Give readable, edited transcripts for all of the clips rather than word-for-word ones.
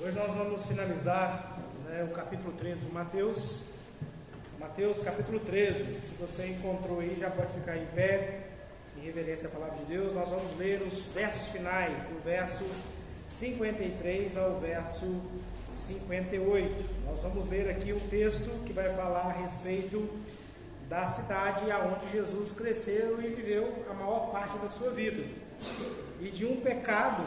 Hoje nós vamos finalizar o capítulo 13 de Mateus. Mateus capítulo 13. Se você encontrou aí, já pode ficar em pé, em reverência à palavra de Deus. Nós vamos ler os versos finais, do verso 53 ao verso 58. Nós vamos ler aqui um texto que vai falar a respeito da cidade aonde Jesus cresceu e viveu a maior parte da sua vida, e de um pecado,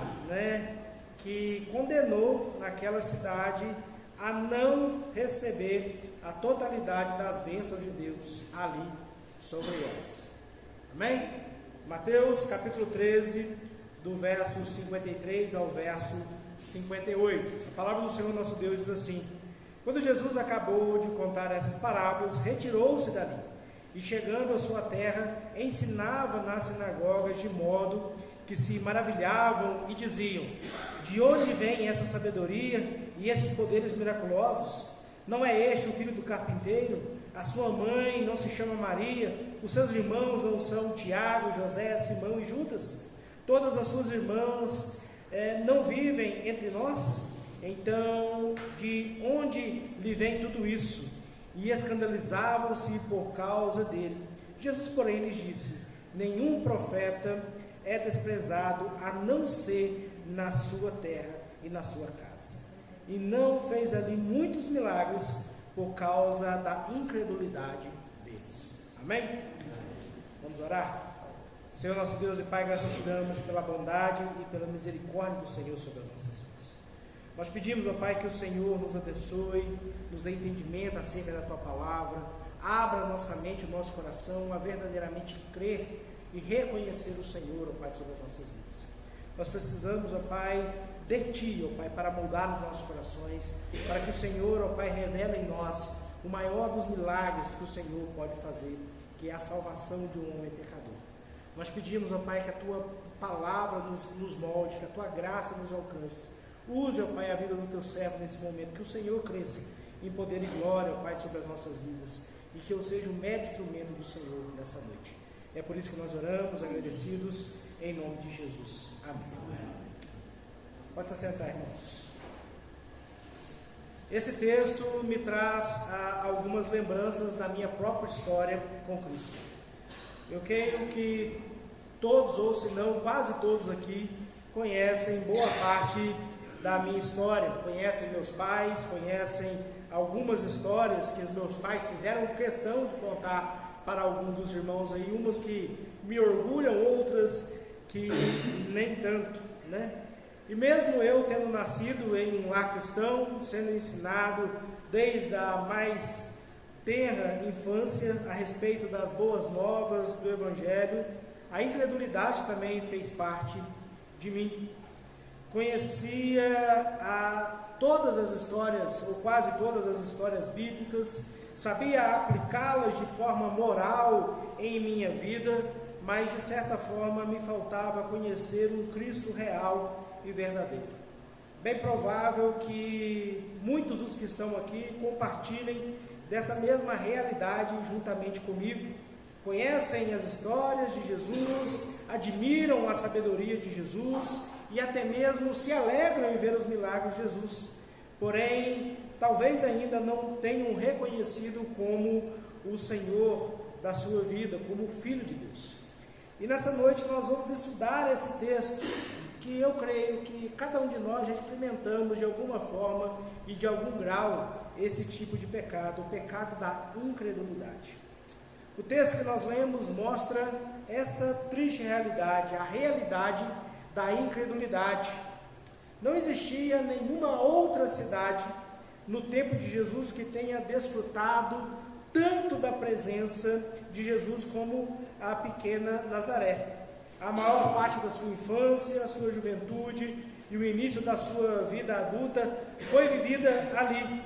que condenou naquela cidade a não receber a totalidade das bênçãos de Deus ali sobre elas. Amém? Mateus capítulo 13, do verso 53 ao verso 58. A palavra do Senhor nosso Deus diz assim: quando Jesus acabou de contar essas parábolas, retirou-se dali, e chegando à sua terra, ensinava nas sinagogas, de modo que se maravilhavam e diziam: de onde vem essa sabedoria e esses poderes miraculosos? Não é este o filho do carpinteiro? A sua mãe não se chama Maria? Os seus irmãos não são Tiago, José, Simão e Judas? Todas as suas irmãs não vivem entre nós? Então, de onde lhe vem tudo isso? E escandalizavam-se por causa dele. Jesus, porém, lhes disse: nenhum profeta é desprezado a não ser na sua terra e na sua casa. E não fez ali muitos milagres por causa da incredulidade deles. Amém? Vamos orar? Senhor nosso Deus e Pai, graças te damos pela bondade e pela misericórdia do Senhor sobre as nossas vidas. Nós pedimos, ó Pai, que o Senhor nos abençoe, nos dê entendimento acerca da Tua palavra, abra nossa mente e nosso coração a verdadeiramente crer e reconhecer o Senhor, ó Pai, sobre as nossas vidas. Nós precisamos, ó Pai, de Ti, ó Pai, para moldar os nossos corações, para que o Senhor, ó Pai, revele em nós o maior dos milagres que o Senhor pode fazer, que é a salvação de um homem pecador. Nós pedimos, ó Pai, que a Tua palavra nos molde, que a Tua graça nos alcance. Use, ó Pai, a vida do Teu servo nesse momento, que o Senhor cresça em poder e glória, ó Pai, sobre as nossas vidas, e que eu seja o mero instrumento do Senhor nessa noite. É por isso que nós oramos, agradecidos, em nome de Jesus. Amém. Pode se assentar, irmãos. Esse texto me traz algumas lembranças da minha própria história com Cristo. Eu creio que todos, ou se não, quase todos aqui, conhecem boa parte da minha história. Conhecem meus pais, conhecem algumas histórias que os meus pais fizeram questão de contar para alguns dos irmãos aí, umas que me orgulham, outras que nem tanto, E mesmo eu tendo nascido em um lar cristão, sendo ensinado desde a mais tenra infância a respeito das boas novas do Evangelho, a incredulidade também fez parte de mim. Conhecia todas as histórias, ou quase todas as histórias bíblicas, sabia aplicá-las de forma moral em minha vida, mas de certa forma me faltava conhecer um Cristo real e verdadeiro. Bem provável que muitos dos que estão aqui compartilhem dessa mesma realidade juntamente comigo. Conhecem as histórias de Jesus, admiram a sabedoria de Jesus e até mesmo se alegram em ver os milagres de Jesus. Porém, talvez ainda não tenham reconhecido como o Senhor da sua vida, como o Filho de Deus. E nessa noite nós vamos estudar esse texto, que eu creio que cada um de nós já experimentamos de alguma forma e de algum grau esse tipo de pecado, o pecado da incredulidade. O texto que nós lemos mostra essa triste realidade, a realidade da incredulidade. Não existia nenhuma outra cidade no tempo de Jesus que tenha desfrutado tanto da presença de Jesus como a pequena Nazaré. A maior parte da sua infância, a sua juventude e o início da sua vida adulta foi vivida ali.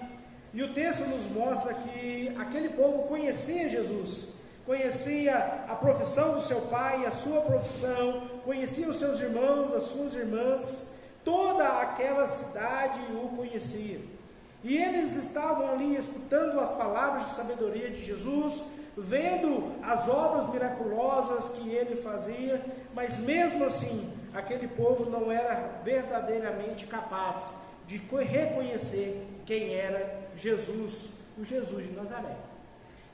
E o texto nos mostra que aquele povo conhecia Jesus, conhecia a profissão do seu pai, a sua profissão, conhecia os seus irmãos, as suas irmãs, toda aquela cidade o conhecia. E eles estavam ali escutando as palavras de sabedoria de Jesus, vendo as obras miraculosas que ele fazia, mas mesmo assim, aquele povo não era verdadeiramente capaz de reconhecer quem era Jesus, o Jesus de Nazaré.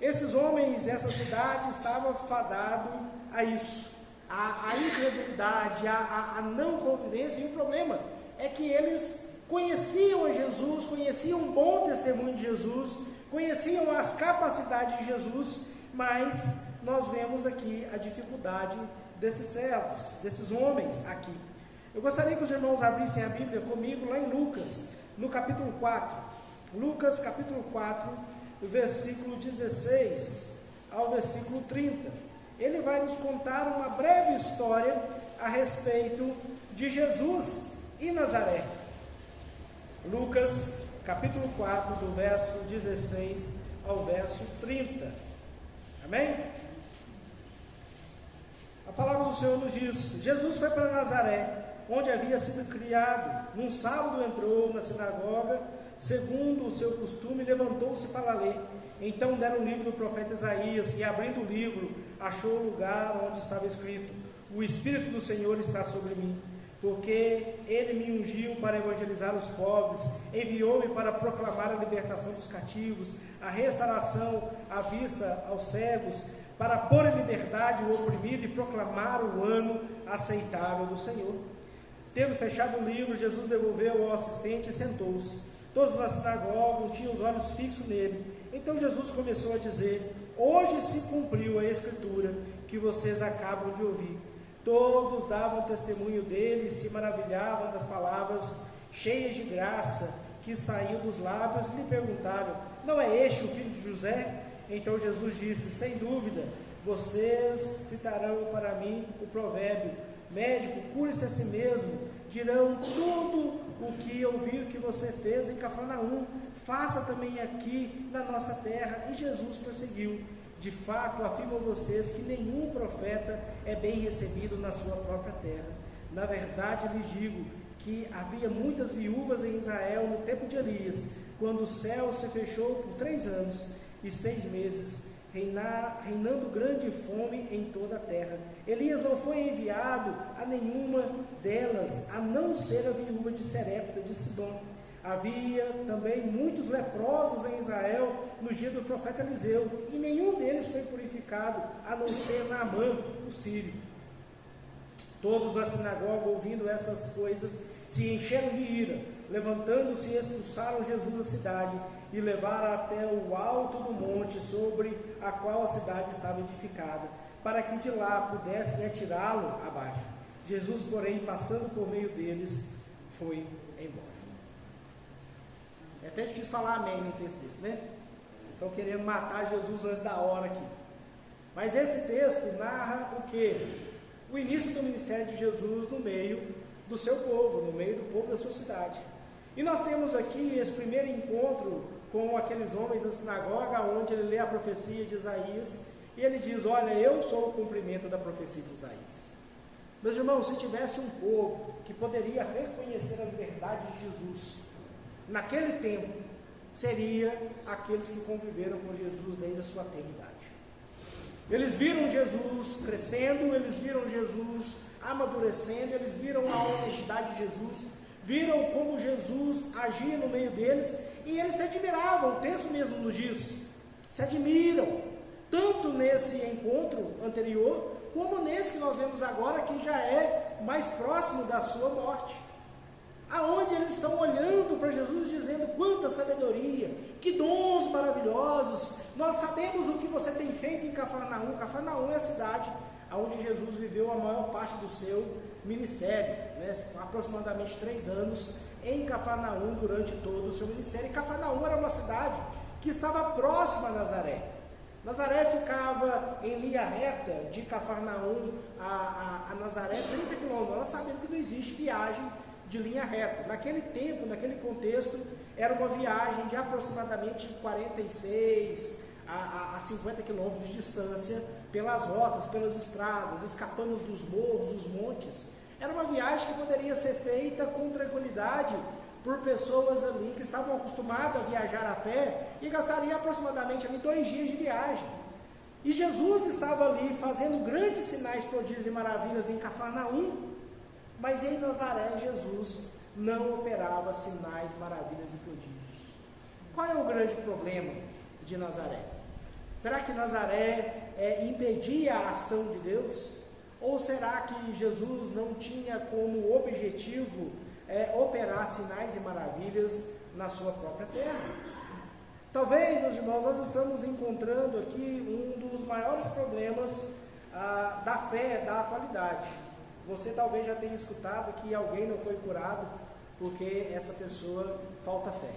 Esses homens, essa cidade estava fadado a isso, a incredulidade, a não convivência, e o problema é que eles conheciam a Jesus, conheciam um bom testemunho de Jesus, conheciam as capacidades de Jesus, mas nós vemos aqui a dificuldade desses servos, desses homens aqui. Eu gostaria que os irmãos abrissem a Bíblia comigo lá em Lucas, no capítulo 4. Lucas, capítulo 4, versículo 16 ao versículo 30. Ele vai nos contar uma breve história a respeito de Jesus e Nazaré. Lucas, capítulo 4, do verso 16 ao verso 30. Amém? A palavra do Senhor nos diz: Jesus foi para Nazaré, onde havia sido criado. Num sábado entrou na sinagoga, segundo o seu costume, levantou-se para ler. Então deram o livro do profeta Isaías, e abrindo o livro, achou o lugar onde estava escrito: o Espírito do Senhor está sobre mim, porque ele me ungiu para evangelizar os pobres, enviou-me para proclamar a libertação dos cativos, a restauração à vista aos cegos, para pôr em liberdade o oprimido e proclamar o ano aceitável do Senhor. Tendo fechado o livro, Jesus devolveu ao assistente e sentou-se. Todos na sinagoga tinham os olhos fixos nele. Então Jesus começou a dizer: hoje se cumpriu a escritura que vocês acabam de ouvir. Todos davam testemunho dele e se maravilhavam das palavras cheias de graça que saíam dos lábios, e lhe perguntaram: não é este o filho de José? Então Jesus disse: sem dúvida, vocês citarão para mim o provérbio: médico, cure-se a si mesmo. Dirão: tudo o que ouviu que você fez em Cafarnaum, faça também aqui na nossa terra. E Jesus prosseguiu: de fato, afirmo a vocês que nenhum profeta é bem recebido na sua própria terra. Na verdade, lhes digo que havia muitas viúvas em Israel no tempo de Elias, quando o céu se fechou por 3 anos e 6 meses, reinando grande fome em toda a terra. Elias não foi enviado a nenhuma delas, a não ser a viúva de Serepta de Sidom. Havia também muitos leprosos em Israel no dia do profeta Eliseu, e nenhum deles foi purificado, a não ser Naamã, o sírio. Todos na sinagoga, ouvindo essas coisas, se encheram de ira. Levantando-se, expulsaram Jesus da cidade e levaram até o alto do monte sobre a qual a cidade estava edificada, para que de lá pudessem atirá-lo abaixo. Jesus, porém, passando por meio deles, foi embora. É até difícil falar amém no texto desse, né? Estão querendo matar Jesus antes da hora aqui. Mas esse texto narra o quê? O início do ministério de Jesus no meio do seu povo, no meio do povo da sua cidade. E nós temos aqui esse primeiro encontro com aqueles homens da sinagoga, onde ele lê a profecia de Isaías, e ele diz: olha, eu sou o cumprimento da profecia de Isaías. Meus irmãos, se tivesse um povo que poderia reconhecer as verdades de Jesus, naquele tempo, seria aqueles que conviveram com Jesus desde a sua eternidade. Eles viram Jesus crescendo, eles viram Jesus amadurecendo, eles viram a honestidade de Jesus, viram como Jesus agia no meio deles, e eles se admiravam. O texto mesmo nos diz: se admiram, tanto nesse encontro anterior, como nesse que nós vemos agora, que já é mais próximo da sua morte, aonde eles estão olhando para Jesus dizendo: quanta sabedoria, que dons maravilhosos, nós sabemos o que você tem feito em Cafarnaum. Cafarnaum é a cidade onde Jesus viveu a maior parte do seu ministério, né? Aproximadamente 3 anos em Cafarnaum durante todo o seu ministério. E Cafarnaum era uma cidade que estava próxima a Nazaré. Nazaré ficava em linha reta de Cafarnaum a Nazaré, 30 quilômetros. Nós sabemos que não existe viagem de linha reta. Naquele tempo, naquele contexto, era uma viagem de aproximadamente 46 a 50 quilômetros de distância, pelas rotas, pelas estradas, escapando dos morros, dos montes. Era uma viagem que poderia ser feita com tranquilidade por pessoas ali que estavam acostumadas a viajar a pé, e gastaria aproximadamente ali 2 dias de viagem. E Jesus estava ali fazendo grandes sinais, prodígios e maravilhas em Cafarnaum, Mas em Nazaré, Jesus não operava sinais, maravilhas e prodígios. Qual é o grande problema de Nazaré? Será que Nazaré impedia a ação de Deus? Ou será que Jesus não tinha como objetivo operar sinais e maravilhas na sua própria terra? Talvez, meus irmãos, nós estamos encontrando aqui um dos maiores problemas da fé da atualidade. Você talvez já tenha escutado que alguém não foi curado porque essa pessoa falta fé.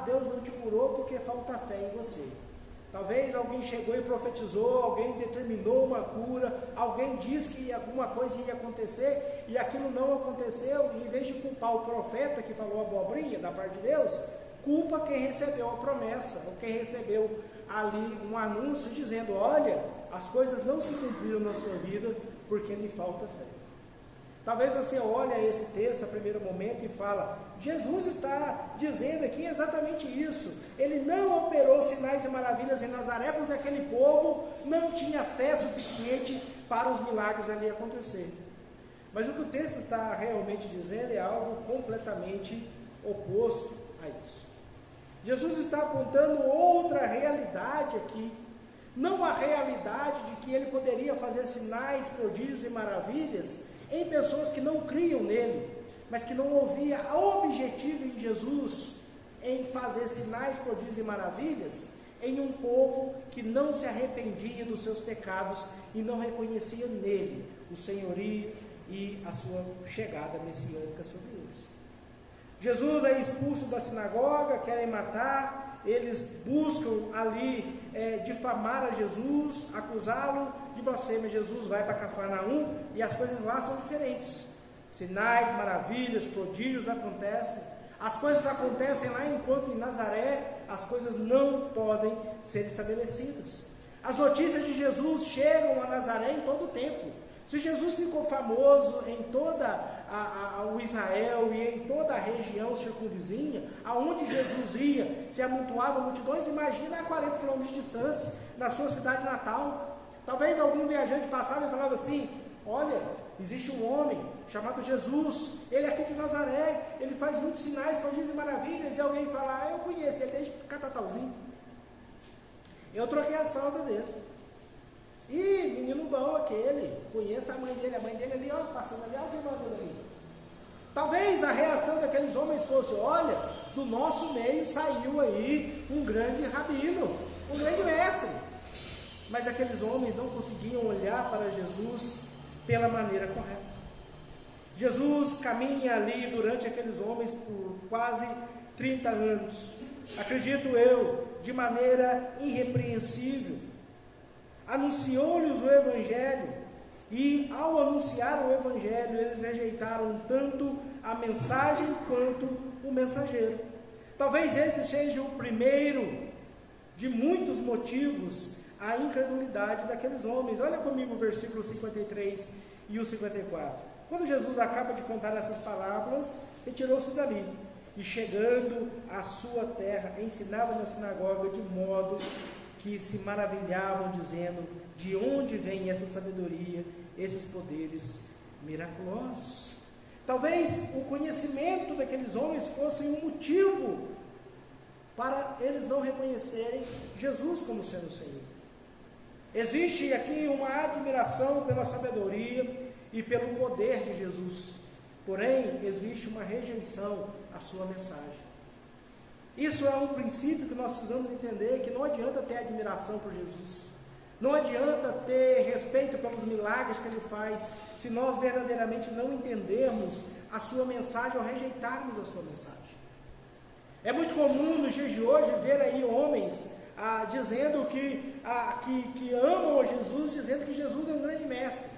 Deus não te curou porque falta fé em você. Talvez alguém chegou e profetizou, alguém determinou uma cura, alguém disse que alguma coisa ia acontecer e aquilo não aconteceu, e em vez de culpar o profeta que falou abobrinha da parte de Deus, culpa quem recebeu a promessa, ou quem recebeu ali um anúncio dizendo: olha, as coisas não se cumpriram na sua vida porque lhe falta fé. Talvez você olhe esse texto a primeiro momento e fala: Jesus está dizendo aqui exatamente isso. Ele não operou sinais e maravilhas em Nazaré porque aquele povo não tinha fé suficiente para os milagres ali acontecer. Mas o que o texto está realmente dizendo é algo completamente oposto a isso. Jesus está apontando outra realidade aqui. Não a realidade de que ele poderia fazer sinais, prodígios e maravilhas em pessoas que não criam nele, mas que não ouviam o objetivo em Jesus em fazer sinais, prodígios e maravilhas em um povo que não se arrependia dos seus pecados e não reconhecia nele o senhorio e a sua chegada messiânica sobre eles. Jesus é expulso da sinagoga, querem matar, eles buscam ali difamar a Jesus, acusá-lo de blasfêmia. Jesus vai para Cafarnaum e as coisas lá são diferentes. Sinais, maravilhas, prodígios acontecem. As coisas acontecem lá, enquanto em Nazaré as coisas não podem ser estabelecidas. As notícias de Jesus chegam a Nazaré em todo o tempo. Se Jesus ficou famoso em toda o Israel e em toda a região circunvizinha, aonde Jesus ia, se amontoavam multidões, imagina a 40 km de distância, na sua cidade natal. Talvez algum viajante passava e falava assim: olha, existe um homem chamado Jesus, ele é aqui de Nazaré, ele faz muitos sinais, prodígios e maravilhas, e alguém fala: eu conheço ele desde Catatauzinho, eu troquei as fraldas dele. E menino bom aquele, conheço a mãe dele ali, ó, passando ali, olha as irmãs dele ali. Talvez a reação daqueles homens fosse: olha, do nosso meio saiu aí um grande rabino, um grande mestre. Mas aqueles homens não conseguiam olhar para Jesus pela maneira correta. Jesus caminha ali durante aqueles homens por quase 30 anos, acredito eu, de maneira irrepreensível. Anunciou-lhes o Evangelho, e ao anunciar o Evangelho, eles rejeitaram tanto a mensagem quanto o mensageiro. Talvez esse seja o primeiro de muitos motivos à incredulidade daqueles homens. Olha comigo o versículo 53 e o 54. Quando Jesus acaba de contar essas palavras, retirou-se dali, e chegando à sua terra, ensinava na sinagoga, de modo que se maravilhavam, dizendo: de onde vem essa sabedoria, esses poderes miraculosos? Talvez o conhecimento daqueles homens fosse um motivo para eles não reconhecerem Jesus como sendo o Senhor. Existe aqui uma admiração pela sabedoria e pelo poder de Jesus, porém existe uma rejeição à sua mensagem. Isso é um princípio que nós precisamos entender, que não adianta ter admiração por Jesus, não adianta ter respeito pelos milagres que Ele faz, se nós verdadeiramente não entendermos a sua mensagem ou rejeitarmos a sua mensagem. É muito comum nos dias de hoje ver aí homens dizendo que amam a Jesus, dizendo que Jesus é um grande mestre,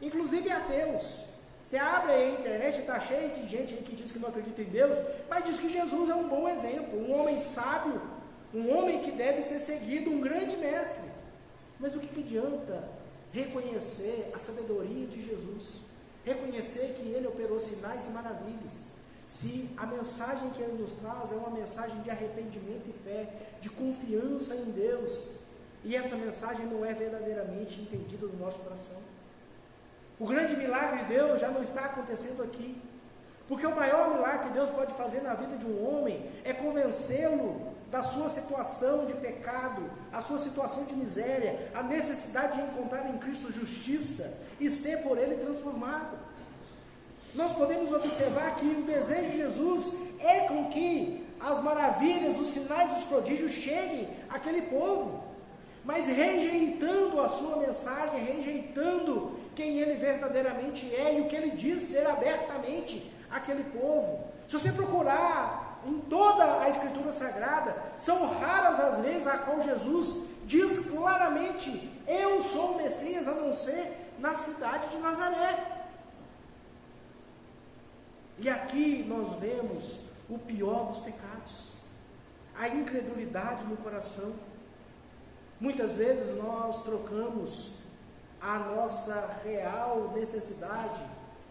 inclusive ateus. Você abre aí a internet, está cheio de gente que diz que não acredita em Deus, mas diz que Jesus é um bom exemplo, um homem sábio, um homem que deve ser seguido, um grande mestre. Mas o que adianta reconhecer a sabedoria de Jesus, reconhecer que Ele operou sinais e maravilhas, se a mensagem que Ele nos traz é uma mensagem de arrependimento e fé, de confiança em Deus, e essa mensagem não é verdadeiramente entendida no nosso coração? O grande milagre de Deus já não está acontecendo aqui. Porque o maior milagre que Deus pode fazer na vida de um homem é convencê-lo da sua situação de pecado, a sua situação de miséria, a necessidade de encontrar em Cristo justiça e ser por Ele transformado. Nós podemos observar que o desejo de Jesus é com que as maravilhas, os sinais, os prodígios cheguem àquele povo, mas rejeitando a sua mensagem, rejeitando quem Ele verdadeiramente é e o que Ele diz ser abertamente aquele povo. Se você procurar em toda a Escritura Sagrada, são raras as vezes a qual Jesus diz claramente: eu sou o Messias, a não ser na cidade de Nazaré. E aqui nós vemos o pior dos pecados, a incredulidade no coração. Muitas vezes nós trocamos a nossa real necessidade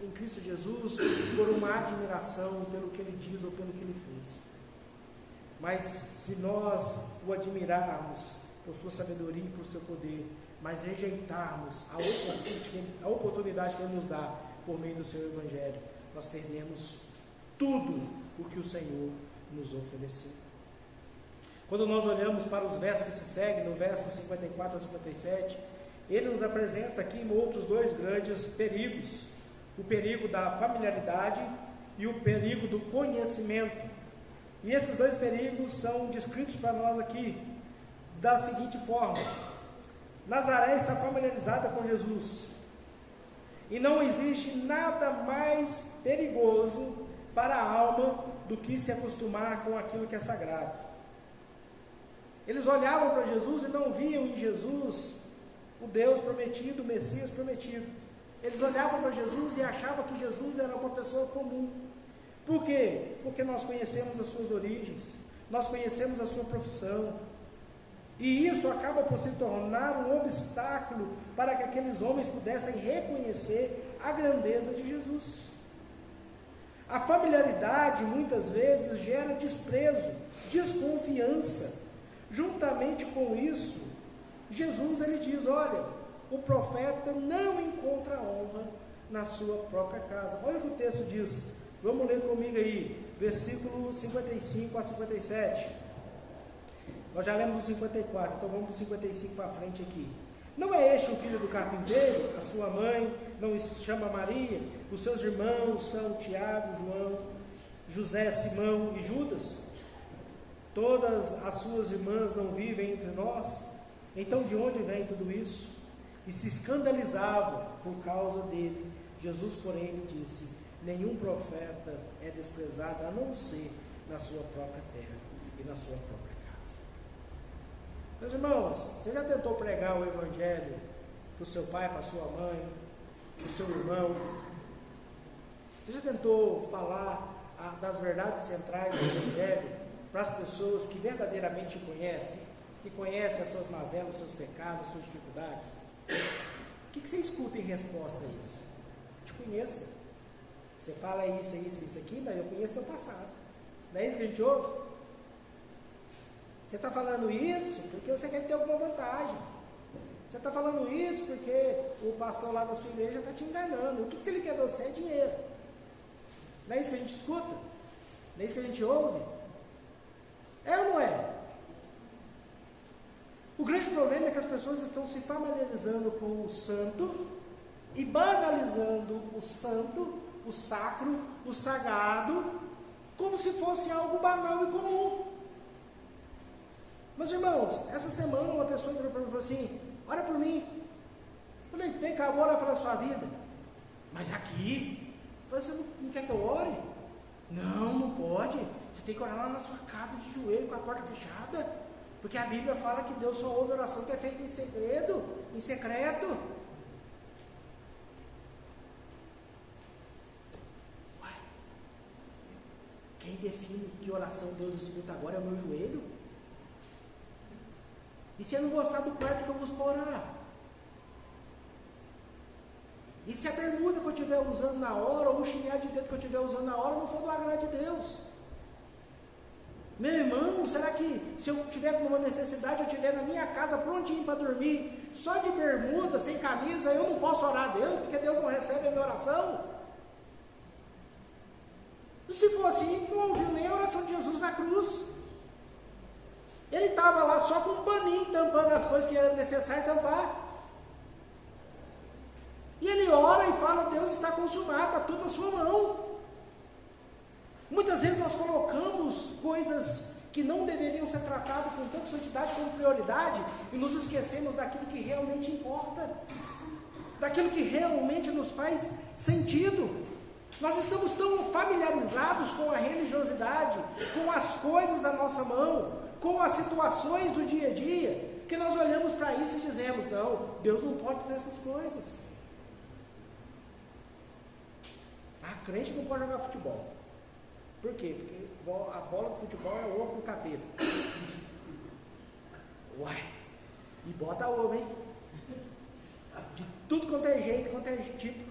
em Cristo Jesus por uma admiração pelo que Ele diz ou pelo que Ele fez. Mas se nós o admirarmos por sua sabedoria e por seu poder, mas rejeitarmos a oportunidade que Ele nos dá por meio do seu Evangelho, nós perdemos tudo o que o Senhor nos ofereceu. Quando nós olhamos para os versos que se seguem, no verso 54 a 57, ele nos apresenta aqui outros dois grandes perigos: o perigo da familiaridade e o perigo do conhecimento. E esses dois perigos são descritos para nós aqui da seguinte forma: Nazaré está familiarizada com Jesus, e não existe nada mais perigoso para a alma do que se acostumar com aquilo que é sagrado. Eles olhavam para Jesus e não viam em Jesus o Deus prometido, o Messias prometido. Eles olhavam para Jesus e achavam que Jesus era uma pessoa comum. Por quê? Porque nós conhecemos as suas origens, nós conhecemos a sua profissão, e isso acaba por se tornar um obstáculo para que aqueles homens pudessem reconhecer a grandeza de Jesus. A familiaridade muitas vezes gera desprezo, desconfiança. Juntamente com isso, Jesus ele diz: olha, o profeta não encontra honra na sua própria casa. Olha o que o texto diz, vamos ler comigo aí, versículo 55 a 57. Nós já lemos o 54, então vamos do 55 para frente aqui. Não é este o filho do carpinteiro? A sua mãe não se chama Maria? Os seus irmãos são Tiago, João, José, Simão e Judas? Todas as suas irmãs não vivem entre nós? Então de onde vem tudo isso? E se escandalizavam por causa dele. Jesus, porém, lhe disse: nenhum profeta é desprezado a não ser na sua própria terra e na sua própria casa. Meus irmãos, você já tentou pregar o Evangelho para o seu pai, para a sua mãe, para o seu irmão? Você já tentou falar das verdades centrais do Evangelho para as pessoas que verdadeiramente conhecem, que conhecem as suas mazelas, os seus pecados, as suas dificuldades? O que você escuta em resposta a isso? Te conheço. Você fala isso, aqui, mas eu conheço teu passado. Não é isso que a gente ouve? Você está falando isso porque você quer ter alguma vantagem. Você está falando isso porque o pastor lá da sua igreja está te enganando. Tudo que ele quer de você é dinheiro. Não é isso que a gente escuta? Não é isso que a gente ouve? É ou não é? O grande problema é que as pessoas estão se familiarizando com o santo e banalizando o santo, o sacro, o sagrado, como se fosse algo banal e comum. Meus irmãos, essa semana uma pessoa virou para mim e falou assim: ora por mim. Eu falei: vem cá, eu vou orar pela sua vida. Mas aqui? Eu falei: você não quer que eu ore? Não, não pode. Você tem que orar lá na sua casa de joelho com a porta fechada, porque a Bíblia fala que Deus só ouve oração que é feita em segredo, em secreto. Uai, quem define que oração Deus escuta agora é o meu joelho? E se eu não gostar do quarto que eu uso para orar? E se a bermuda que eu estiver usando na hora, ou o chinelo de dedo que eu estiver usando na hora, não for do agrado de Deus? Meu irmão, será que se eu tiver com uma necessidade, eu estiver na minha casa prontinho para dormir, só de bermuda, sem camisa, eu não posso orar a Deus, porque Deus não recebe a minha oração? Se for assim, não ouviu nem a oração de Jesus na cruz. Ele estava lá só com um paninho, tampando as coisas que era necessário tampar. E ele ora e fala, Deus está consumado, está tudo na sua mão. Muitas vezes nós colocamos coisas que não deveriam ser tratadas com tanta santidade como prioridade, e nos esquecemos daquilo que realmente importa, daquilo que realmente nos faz sentido. Nós estamos tão familiarizados com a religiosidade, com as coisas à nossa mão, com as situações do dia a dia, que nós olhamos para isso e dizemos, não, Deus não pode fazer essas coisas. Crente não pode jogar futebol. Por quê? Porque a bola do futebol é o ovo do capeta. Uai! E bota ovo, hein? De tudo quanto é jeito, quanto é tipo.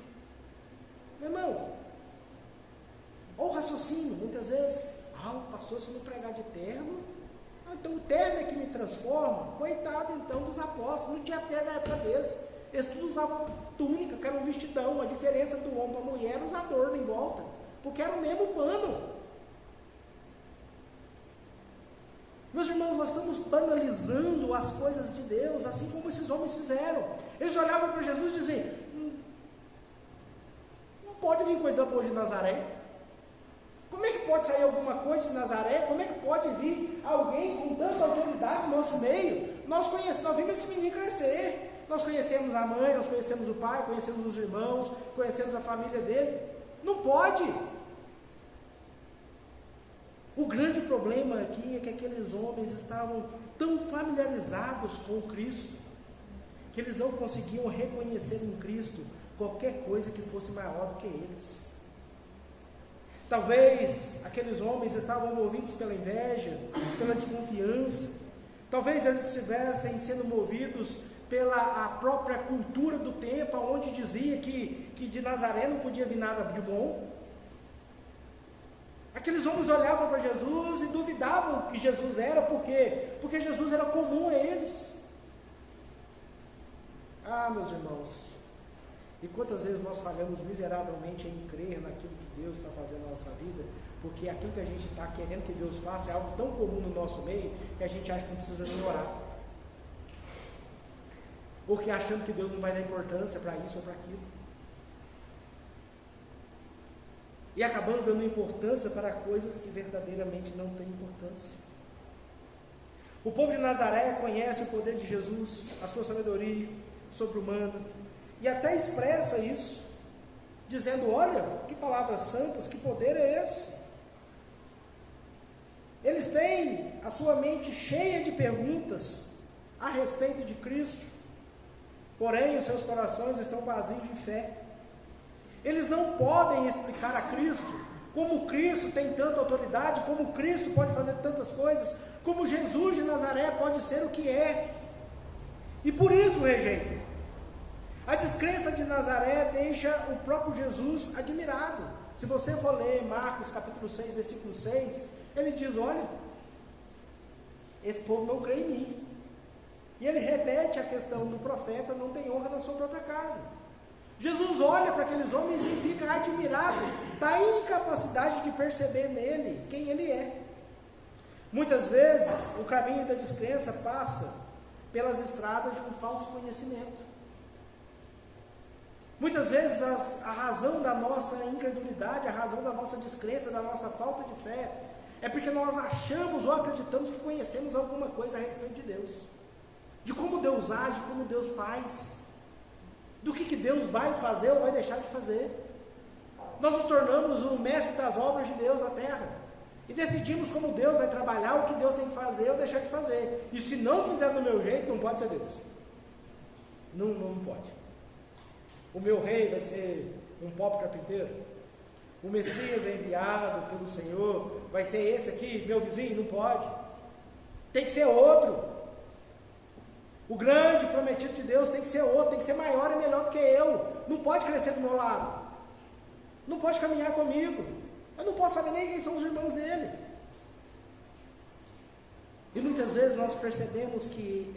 Meu irmão, ou raciocínio, muitas vezes, o pastor, se não pregar de terno, então o terno é que me transforma. Coitado então dos apóstolos, não tinha terno na época deles. Eles tudo usavam túnica, que era um vestidão. A diferença do homem para a mulher era os adornos em volta, porque era o mesmo pano. Meus irmãos, nós estamos banalizando as coisas de Deus, assim como esses homens fizeram. Eles olhavam para Jesus e diziam, não pode vir coisa boa de Nazaré. Como é que pode sair alguma coisa de Nazaré? Como é que pode vir alguém com tanta autoridade no nosso meio? Nós vimos esse menino crescer. Nós conhecemos a mãe, nós conhecemos o pai, conhecemos os irmãos, conhecemos a família dele. Não pode. O grande problema aqui é que aqueles homens estavam tão familiarizados com Cristo, que eles não conseguiam reconhecer em Cristo qualquer coisa que fosse maior do que eles. Talvez aqueles homens estavam movidos pela inveja, pela desconfiança. Talvez eles estivessem sendo movidos pela a própria cultura do tempo, onde dizia que de Nazaré não podia vir nada de bom. Aqueles homens olhavam para Jesus e duvidavam que Jesus era, por quê? Porque Jesus era comum a eles. Meus irmãos, e quantas vezes nós falhamos miseravelmente em crer naquilo que Deus está fazendo na nossa vida, porque aquilo que a gente está querendo que Deus faça é algo tão comum no nosso meio, que a gente acha que não precisa nem orar. Porque achando que Deus não vai dar importância para isso ou para aquilo. E acabamos dando importância para coisas que verdadeiramente não têm importância. O povo de Nazaré conhece o poder de Jesus, a sua sabedoria sobre-humana, e até expressa isso, dizendo, olha, que palavras santas, que poder é esse? Eles têm a sua mente cheia de perguntas a respeito de Cristo, porém os seus corações estão vazios de fé. Eles não podem explicar a Cristo, como Cristo tem tanta autoridade, como Cristo pode fazer tantas coisas, como Jesus de Nazaré pode ser o que é. E por isso rejeitam. A descrença de Nazaré deixa o próprio Jesus admirado. Se você for ler Marcos capítulo 6, versículo 6, ele diz, olha, esse povo não crê em mim. E ele repete a questão do profeta, não tem honra na sua própria casa. Jesus olha para aqueles homens e fica admirado da incapacidade de perceber nele quem ele é. Muitas vezes o caminho da descrença passa pelas estradas de um falso conhecimento. Muitas vezes a razão da nossa incredulidade, a razão da nossa descrença, da nossa falta de fé, é porque nós achamos ou acreditamos que conhecemos alguma coisa a respeito de Deus, de como Deus age, como Deus faz, do que Deus vai fazer ou vai deixar de fazer. Nós nos tornamos o mestre das obras de Deus na terra, e decidimos como Deus vai trabalhar, o que Deus tem que fazer ou deixar de fazer, e se não fizer do meu jeito, não pode ser Deus, não pode. O meu rei vai ser um pobre carpinteiro, o Messias enviado pelo Senhor vai ser esse aqui, meu vizinho, não pode, tem que ser outro. O grande prometido de Deus tem que ser outro, tem que ser maior e melhor do que eu, não pode crescer do meu lado, não pode caminhar comigo, eu não posso saber nem quem são os irmãos dele. E muitas muitas vezes nós percebemos que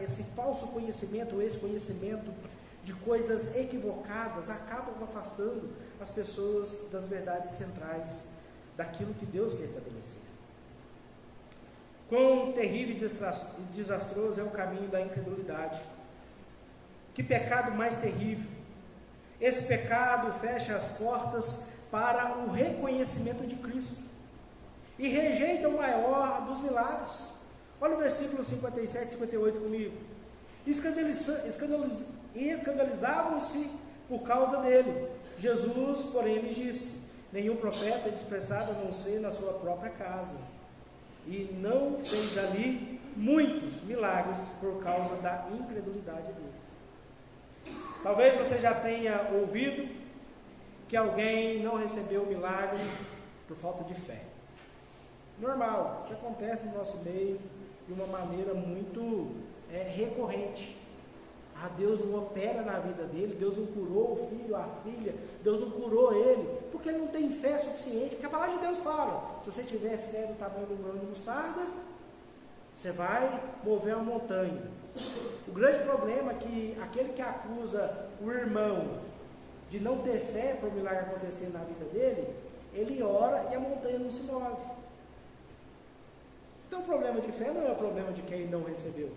esse falso conhecimento, esse conhecimento de coisas equivocadas, acabam afastando as pessoas das verdades centrais, daquilo que Deus quer estabelecer. Quão terrível e desastroso é o caminho da incredulidade. Que pecado mais terrível! Esse pecado fecha as portas para o reconhecimento de Cristo e rejeita o maior dos milagres. Olha o versículo 57 e 58 comigo. Escandalizavam-se por causa dele. Jesus, porém, lhes disse: nenhum profeta é desprezado a não ser na sua própria casa. E não fez ali muitos milagres por causa da incredulidade dele. Talvez você já tenha ouvido que alguém não recebeu o milagre por falta de fé. Normal, isso acontece no nosso meio de uma maneira muito recorrente. Deus não opera na vida dele, Deus não curou o filho, a filha, Deus não curou ele, porque ele não tem fé suficiente, porque a palavra de Deus fala, se você tiver fé do tamanho do grão de mostarda, você vai mover uma montanha. O grande problema é que aquele que acusa o irmão de não ter fé para o milagre acontecer na vida dele, ele ora e a montanha não se move. Então o problema de fé não é o problema de quem não recebeu.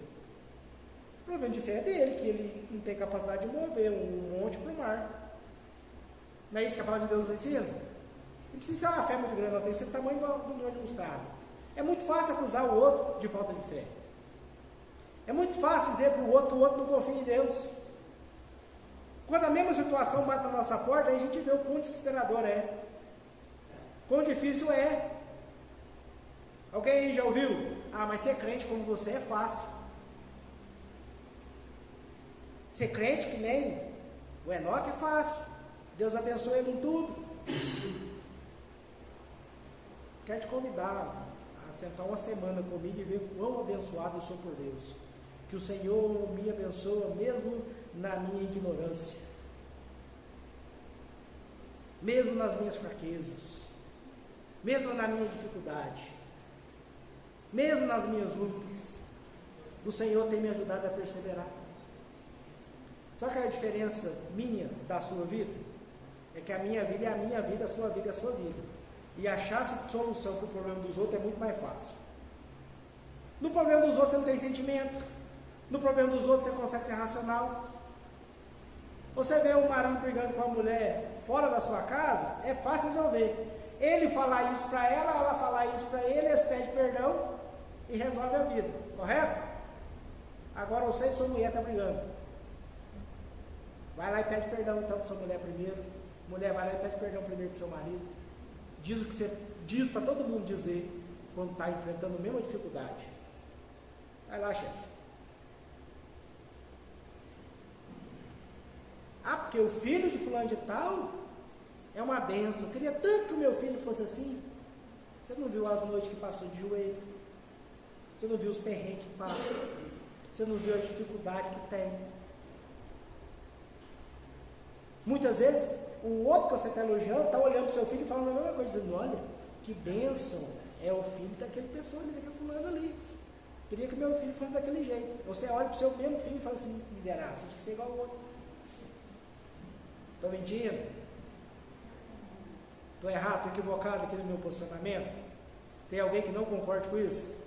O problema de fé é dele, que ele não tem capacidade de mover um monte para o mar. Não é isso que a palavra de Deus nos ensina? Não precisa ser uma fé muito grande, não tem que ser o tamanho do grão de mostarda. É muito fácil acusar o outro de falta de fé. É muito fácil dizer para o outro não confia em Deus. Quando a mesma situação bate na nossa porta, aí a gente vê o quão desesperador é. Quão difícil é. Alguém já ouviu? Mas ser crente como você é fácil. Ser crente que nem o Enoque é fácil. Deus abençoe ele em tudo. Quero te convidar a sentar uma semana comigo e ver quão abençoado eu sou por Deus. Que o Senhor me abençoa mesmo na minha ignorância. Mesmo nas minhas fraquezas. Mesmo na minha dificuldade. Mesmo nas minhas lutas. O Senhor tem me ajudado a perseverar. Só que a diferença minha da sua vida é que a minha vida é a minha vida, a sua vida é a sua vida. E achar solução para o problema dos outros é muito mais fácil. No problema dos outros você não tem sentimento. No problema dos outros você consegue ser racional. Você vê um marido brigando com a mulher fora da sua casa, é fácil resolver. Ele falar isso para ela falar isso para ele, eles pedem perdão e resolve a vida. Correto? Agora você e sua mulher estão brigando. Vai lá e pede perdão então para sua mulher primeiro. Mulher, vai lá e pede perdão primeiro para o seu marido. Diz o que você diz para todo mundo dizer quando está enfrentando a mesma dificuldade. Vai lá, chefe. Porque o filho de fulano de tal é uma bênção. Eu queria tanto que o meu filho fosse assim. Você não viu as noites que passou de joelho. Você não viu os perrengues que passa. Você não viu a dificuldade que tem. Muitas vezes, o outro que você está elogiando está olhando para o seu filho e falando a mesma coisa, dizendo: olha, que bênção é o filho daquele pessoa ali, daquele fulano ali. Queria que meu filho fosse daquele jeito. Você olha para o seu mesmo filho e fala assim: miserável, você tinha que ser igual ao outro. Estou mentindo? Estou errado, estou equivocado aqui no meu posicionamento? Tem alguém que não concorde com isso?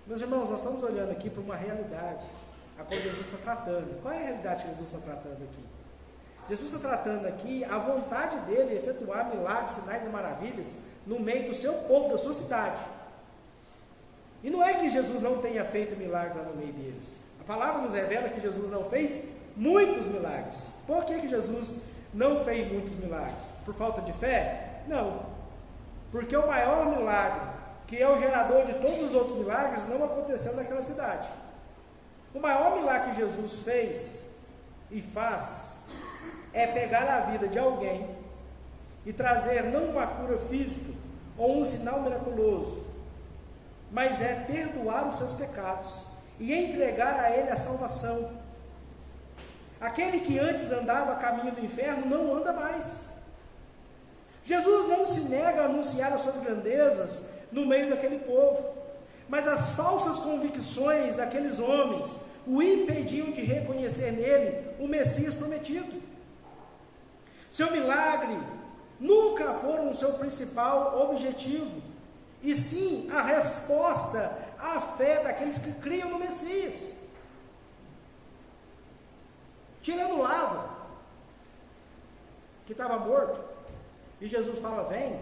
Meus irmãos, nós estamos olhando aqui para uma realidade a qual Jesus está tratando. Qual é a realidade que Jesus está tratando aqui? Jesus está tratando aqui a vontade dele de efetuar milagres, sinais e maravilhas no meio do seu povo, da sua cidade. E não é que Jesus não tenha feito milagres lá no meio deles. A palavra nos revela que Jesus não fez muitos milagres. Por que Jesus não fez muitos milagres? Por falta de fé? Não. Porque o maior milagre, que é o gerador de todos os outros milagres, não aconteceu naquela cidade. O maior milagre que Jesus fez e faz é pegar a vida de alguém e trazer não uma cura física ou um sinal miraculoso, mas é perdoar os seus pecados e entregar a Ele a salvação. Aquele que antes andava a caminho do inferno não anda mais. Jesus não se nega a anunciar as suas grandezas no meio daquele povo. Mas as falsas convicções daqueles homens o impediam de reconhecer nele o Messias prometido. Seu milagre nunca foram o seu principal objetivo, e sim a resposta à fé daqueles que criam no Messias. Tirando Lázaro, que estava morto, e Jesus fala, vem.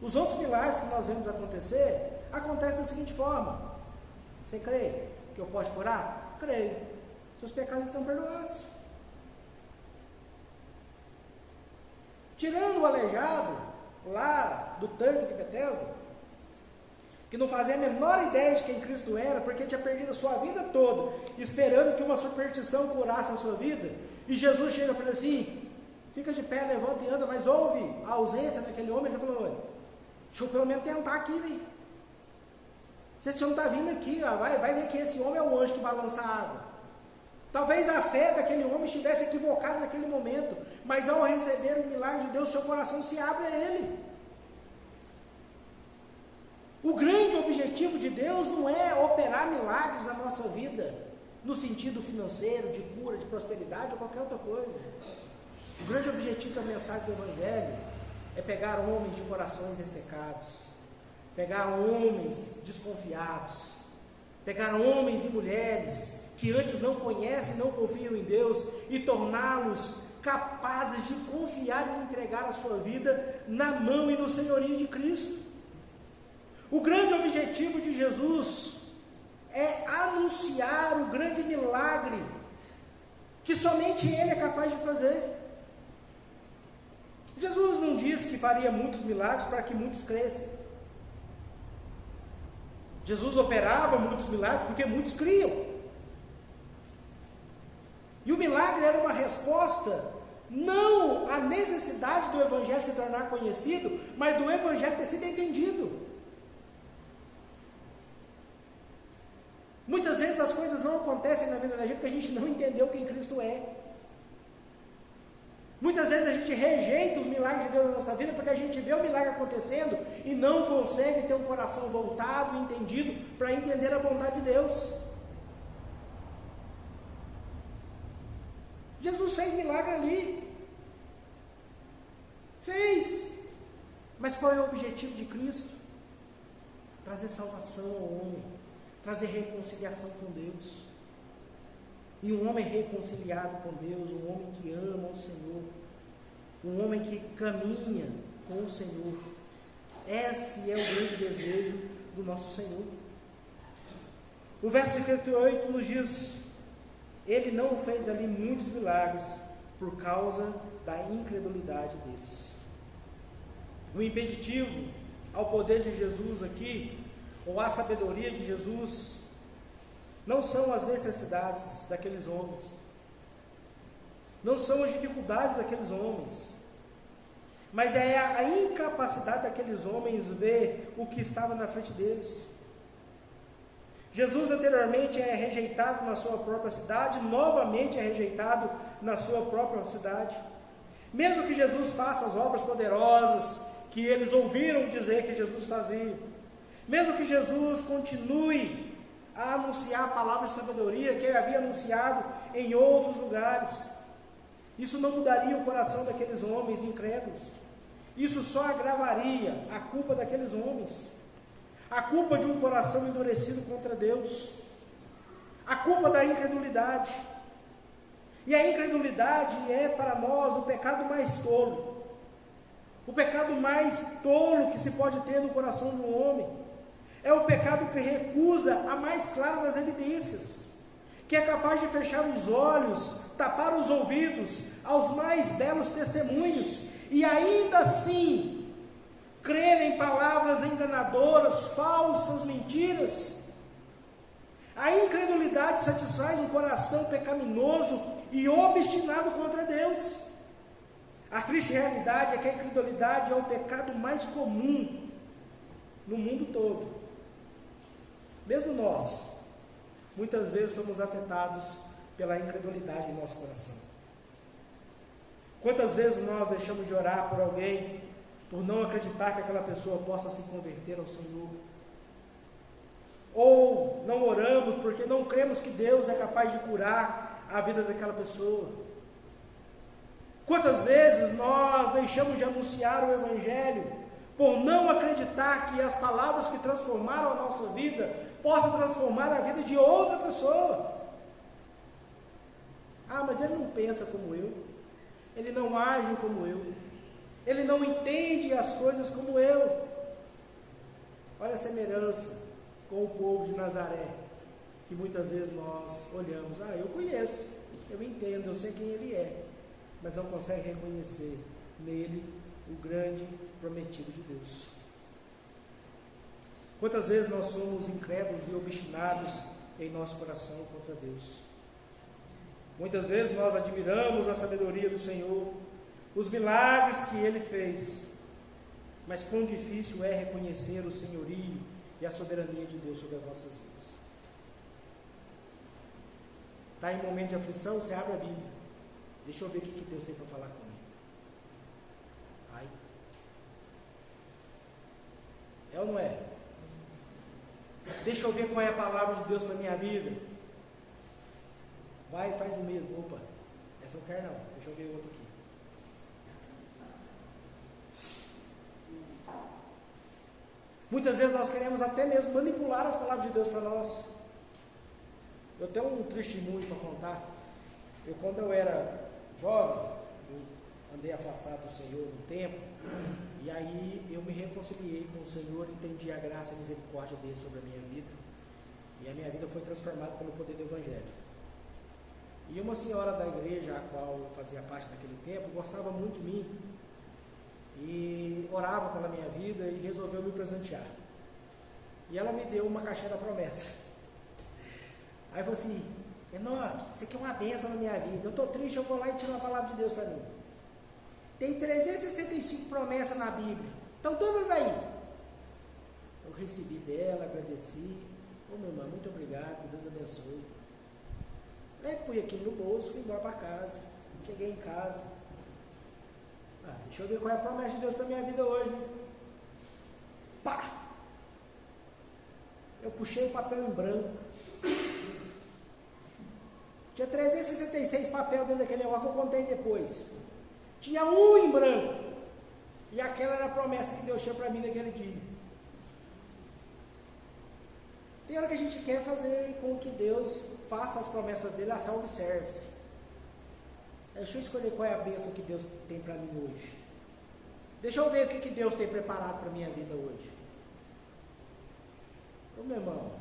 Os outros milagres que nós vemos acontecer, acontecem da seguinte forma: você crê que eu posso curar? Creio. Seus pecados estão perdoados. Tirando o aleijado, lá do tanque de Betesda, que não fazia a menor ideia de quem Cristo era, porque tinha perdido a sua vida toda, esperando que uma superstição curasse a sua vida, e Jesus chega para ele assim, fica de pé, levanta e anda, mas houve a ausência daquele homem. Ele falou, deixa eu pelo menos tentar aqui, né? Se esse homem está vindo aqui, ó, vai ver que esse homem é o anjo que balança a água. Talvez a fé daquele homem estivesse equivocada naquele momento, mas ao receber o milagre de Deus, seu coração se abre a ele. O grande objetivo de Deus não é operar milagres na nossa vida, no sentido financeiro, de cura, de prosperidade ou qualquer outra coisa. O grande objetivo da mensagem do Evangelho é pegar homens de corações ressecados, pegar homens desconfiados, pegar homens e mulheres que antes não conhecem, não confiam em Deus, e torná-los capazes de confiar e entregar a sua vida na mão e no senhorio de Cristo. O grande objetivo de Jesus é anunciar o grande milagre que somente Ele é capaz de fazer. Jesus não disse que faria muitos milagres para que muitos crescem. Jesus operava muitos milagres porque muitos criam. E o milagre era uma resposta, não à necessidade do Evangelho se tornar conhecido, mas do Evangelho ter sido entendido. Muitas vezes as coisas não acontecem na vida da gente porque a gente não entendeu quem Cristo é. Muitas vezes a gente rejeita os milagres de Deus na nossa vida porque a gente vê o milagre acontecendo e não consegue ter um coração voltado e entendido para entender a vontade de Deus. Jesus fez milagre ali. Fez. Mas qual é o objetivo de Cristo? Trazer salvação ao homem, trazer reconciliação com Deus. E um homem reconciliado com Deus, um homem que ama o Senhor, um homem que caminha com o Senhor. Esse é o grande desejo do nosso Senhor. O verso 58 nos diz: Ele não fez ali muitos milagres por causa da incredulidade deles. O impeditivo ao poder de Jesus aqui, ou à sabedoria de Jesus, não são as necessidades daqueles homens, não são as dificuldades daqueles homens, mas é a incapacidade daqueles homens ver o que estava na frente deles. Jesus anteriormente é rejeitado na sua própria cidade, novamente é rejeitado na sua própria cidade. Mesmo que Jesus faça as obras poderosas que eles ouviram dizer que Jesus fazia, mesmo que Jesus continue a anunciar a palavra de sabedoria que ele havia anunciado em outros lugares, isso não mudaria o coração daqueles homens incrédulos. Isso só agravaria a culpa daqueles homens, a culpa de um coração endurecido contra Deus, a culpa da incredulidade. E a incredulidade é para nós o pecado mais tolo, o pecado mais tolo que se pode ter no coração do homem. É o pecado que recusa a mais clara das evidências, que é capaz de fechar os olhos, tapar os ouvidos aos mais belos testemunhos, e ainda assim crer em palavras enganadoras, falsas, mentiras. A incredulidade satisfaz um coração pecaminoso e obstinado contra Deus. A triste realidade é que a incredulidade é o pecado mais comum no mundo todo. Mesmo nós, muitas vezes somos afetados pela incredulidade em nosso coração. Quantas vezes nós deixamos de orar por alguém por não acreditar que aquela pessoa possa se converter ao Senhor. Ou não oramos porque não cremos que Deus é capaz de curar a vida daquela pessoa. Quantas vezes nós deixamos de anunciar o Evangelho por não acreditar que as palavras que transformaram a nossa vida possam transformar a vida de outra pessoa? Ah, mas ele não pensa como eu, ele não age como eu, ele não entende as coisas como eu. Olha a semelhança com o povo de Nazaré, que muitas vezes nós olhamos, eu conheço, eu entendo, eu sei quem ele é, mas não consegue reconhecer nele o grande prometido de Deus. Quantas vezes nós somos incrédulos e obstinados em nosso coração contra Deus? Muitas vezes nós admiramos a sabedoria do Senhor, os milagres que Ele fez, mas quão difícil é reconhecer o senhorio e a soberania de Deus sobre as nossas vidas. Está em momento de aflição, você abre a Bíblia, deixa eu ver o que Deus tem para falar comigo. É ou não é? Deixa eu ver qual é a palavra de Deus para a minha vida. Vai e faz o mesmo. Opa, essa eu não quero não, deixa eu ver outro aqui. Muitas vezes nós queremos até mesmo manipular as palavras de Deus para nós. Eu tenho um testemunho para contar. Quando eu era jovem, eu andei afastado do Senhor um tempo, e aí eu me reconciliei com o Senhor, entendi a graça e a misericórdia dele sobre a minha vida, e a minha vida foi transformada pelo poder do Evangelho. E uma senhora da igreja, a qual eu fazia parte naquele tempo, gostava muito de mim, e orava pela minha vida e resolveu me presentear. E ela me deu uma caixinha da promessa. Aí falou assim: Enoque, isso aqui é uma bênção na minha vida, eu estou triste, eu vou lá e tiro uma palavra de Deus para mim. Tem 365 promessas na Bíblia, estão todas aí. Eu recebi dela, agradeci. Meu irmão, muito obrigado, que Deus abençoe. Aí pus aqui no bolso, fui embora para casa. Cheguei em casa. Deixa eu ver qual é a promessa de Deus para a minha vida hoje, né? Pá! Eu puxei o papel em branco. Tinha 366 papéis dentro daquele negócio que eu contei depois. Tinha um em branco. E aquela era a promessa que Deus tinha para mim naquele dia. Tem hora que a gente quer fazer com que Deus faça as promessas dele a self-service. Deixa eu escolher qual é a bênção que Deus tem para mim hoje. Deixa eu ver o que Deus tem preparado para a minha vida hoje. Meu irmão,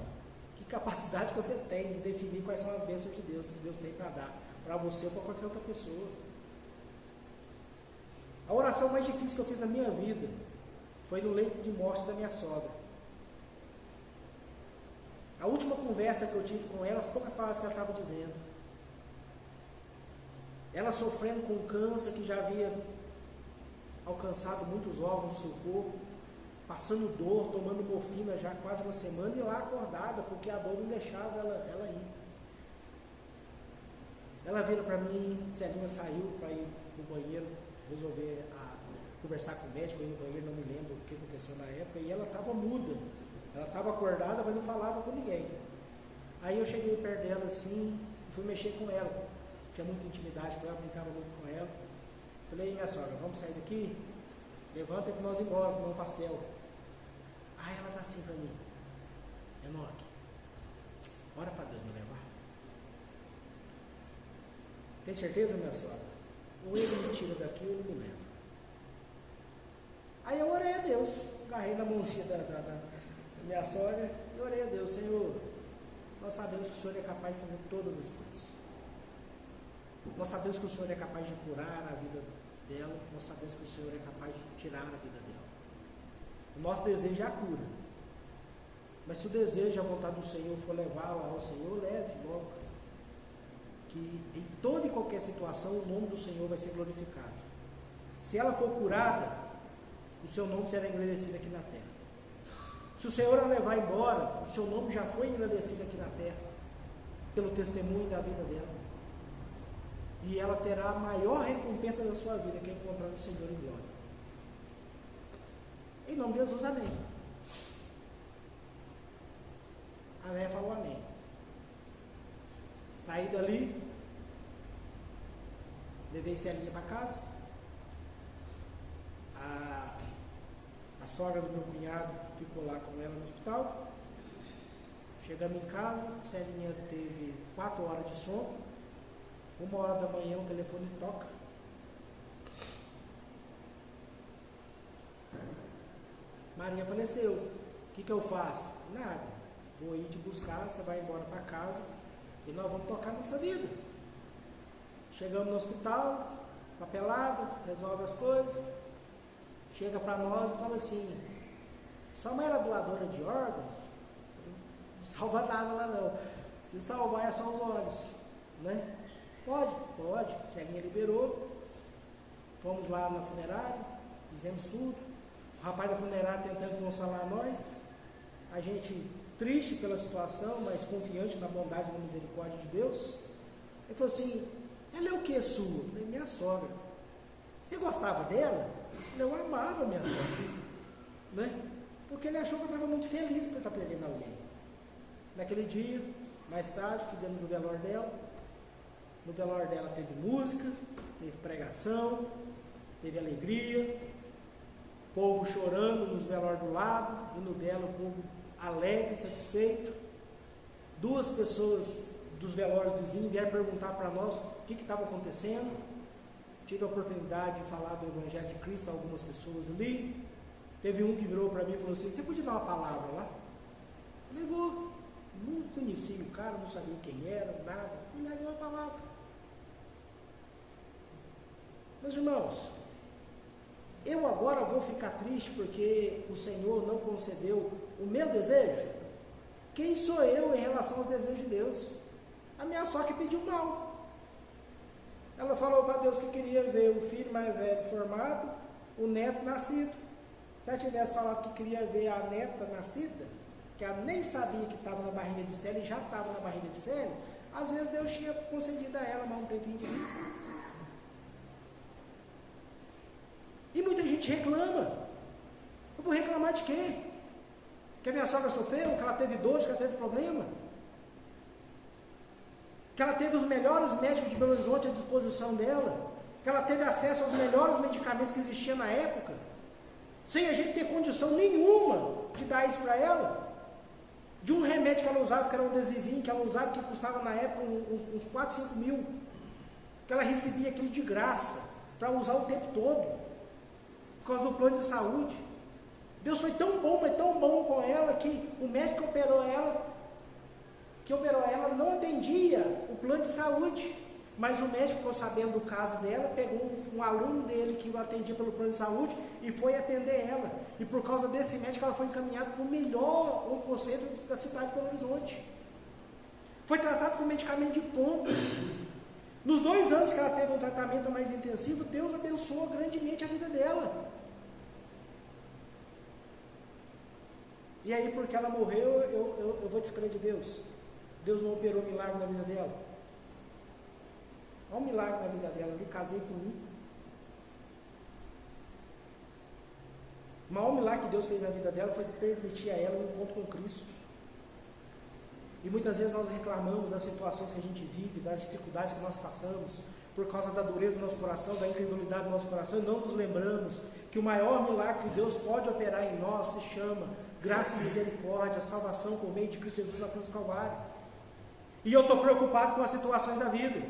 que capacidade que você tem de definir quais são as bênçãos de Deus que Deus tem para dar para você ou para qualquer outra pessoa. A oração mais difícil que eu fiz na minha vida foi no leito de morte da minha sogra. A última conversa que eu tive com ela, as poucas palavras que ela estava dizendo. Ela sofrendo com câncer que já havia alcançado muitos órgãos do seu corpo, passando dor, tomando morfina já quase uma semana e lá acordada, porque a dor não deixava ela ir. Ela vira para mim, Celinha saiu para ir no banheiro, resolver conversar com o médico, ir no banheiro, não me lembro o que aconteceu na época, e ela estava muda. Ela estava acordada, mas não falava com ninguém. Aí eu cheguei perto dela assim, fui mexer com ela. Tinha muita intimidade com ela, brincava muito com ela. Falei: minha sogra, vamos sair daqui? Levanta que nós embora, comer um pastel. Aí ela dá assim para mim: Enoque, ora para Deus me levar. Tem certeza, minha sogra? Ou ele me tira daqui ou ele me leva. Aí eu orei a Deus, agarrei na mãozinha da minha sogra e orei a Deus: Senhor, nós sabemos que o Senhor é capaz de fazer todas as coisas. Nós sabemos que o Senhor é capaz de curar a vida dela, nós sabemos que o Senhor é capaz de tirar a vida dela. O nosso desejo é a cura. Mas se o desejo e a vontade do Senhor for levá-la ao Senhor, leve logo. Que em toda e qualquer situação o nome do Senhor vai ser glorificado. Se ela for curada, o seu nome será engrandecido aqui na terra. Se o Senhor a levar embora, o seu nome já foi engrandecido aqui na terra, pelo testemunho da vida dela. E ela terá a maior recompensa da sua vida, que é encontrar o Senhor em glória. Em nome de Jesus, amém. A velha falou amém. Saí dali, levei Celinha para casa. A sogra do meu cunhado ficou lá com ela no hospital. Chegamos em casa, Celinha teve 4 horas de sono. 1h da manhã o telefone toca. Maria faleceu. O que eu faço? Nada. Vou ir te buscar, você vai embora para casa e nós vamos tocar nossa vida. Chegamos no hospital, papelado, resolve as coisas. Chega para nós e fala assim: sua mãe era doadora de órgãos? Não salva nada lá não. Se salvar é só os olhos, né? Pode. Celinha liberou. Fomos lá na funerária, fizemos tudo. O rapaz da funerária tentando consolar nós. A gente triste pela situação, mas confiante na bondade e na misericórdia de Deus. Ele falou assim: ela é o que sua? Eu falei: minha sogra. Você gostava dela? Eu amava minha sogra, né? Porque ele achou que eu estava muito feliz por estar perdendo alguém. Naquele dia, mais tarde, fizemos o velório dela. No velório dela teve música, teve pregação, teve alegria, povo chorando nos velórios do lado, e no dela o povo alegre, satisfeito. 2 pessoas dos velórios vizinhos vieram perguntar para nós o que estava acontecendo. Tive a oportunidade de falar do Evangelho de Cristo a algumas pessoas ali. Teve um que virou para mim e falou assim: você podia dar uma palavra lá? Eu falei: vou. Não conhecia o cara, não sabia quem era, nada. Fui lá e dei uma palavra. Meus irmãos, eu agora vou ficar triste porque o Senhor não concedeu o meu desejo? Quem sou eu em relação aos desejos de Deus? A minha sogra pediu mal. Ela falou para Deus que queria ver o filho mais velho formado, o neto nascido. Se ela tivesse falado que queria ver a neta nascida, que ela nem sabia que estava na barriga de Célia e já estava na barriga de Célia, às vezes Deus tinha concedido a ela mais um tempinho de vida. E muita gente reclama. Eu vou reclamar de quê? Que a minha sogra sofreu, que ela teve dores, que ela teve problema? Que ela teve os melhores médicos de Belo Horizonte à disposição dela? Que ela teve acesso aos melhores medicamentos que existiam na época? Sem a gente ter condição nenhuma de dar isso para ela? De um remédio que ela usava, que era um Desivin, que ela usava, que custava na época uns 4, 5 mil. Que ela recebia aquilo de graça, para usar o tempo todo, por causa do plano de saúde. Deus foi tão bom, mas tão bom com ela, que o médico que operou ela não atendia o plano de saúde. Mas o médico ficou sabendo do caso dela, pegou um aluno dele que o atendia pelo plano de saúde e foi atender ela. E por causa desse médico ela foi encaminhada para o melhor oncocentro da cidade de Belo Horizonte. Foi tratada com medicamento de ponta. Nos 2 anos que ela teve um tratamento mais intensivo, Deus abençoou grandemente a vida dela. E aí, porque ela morreu, eu vou descrer de Deus. Deus não operou milagre na vida dela. Olha o milagre na vida dela. Eu me casei por mim. O maior milagre que Deus fez na vida dela foi permitir a ela um encontro com Cristo. E muitas vezes nós reclamamos das situações que a gente vive, das dificuldades que nós passamos, por causa da dureza do nosso coração, da incredulidade do nosso coração, e não nos lembramos que o maior milagre que Deus pode operar em nós se chama graça e misericórdia, salvação por meio de Cristo Jesus na cruz do Calvário. E eu estou preocupado com as situações da vida.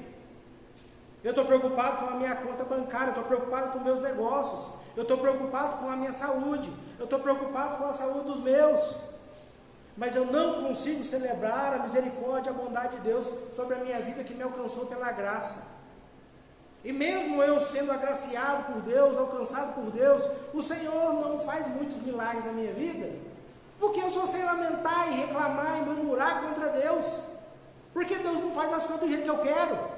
Eu estou preocupado com a minha conta bancária, eu estou preocupado com meus negócios, eu estou preocupado com a minha saúde, eu estou preocupado com a saúde dos meus. Mas eu não consigo celebrar a misericórdia, a bondade de Deus sobre a minha vida que me alcançou pela graça. E mesmo eu sendo agraciado por Deus, alcançado por Deus, o Senhor não faz muitos milagres na minha vida, porque eu só sei lamentar e reclamar e murmurar contra Deus, porque Deus não faz as coisas do jeito que eu quero.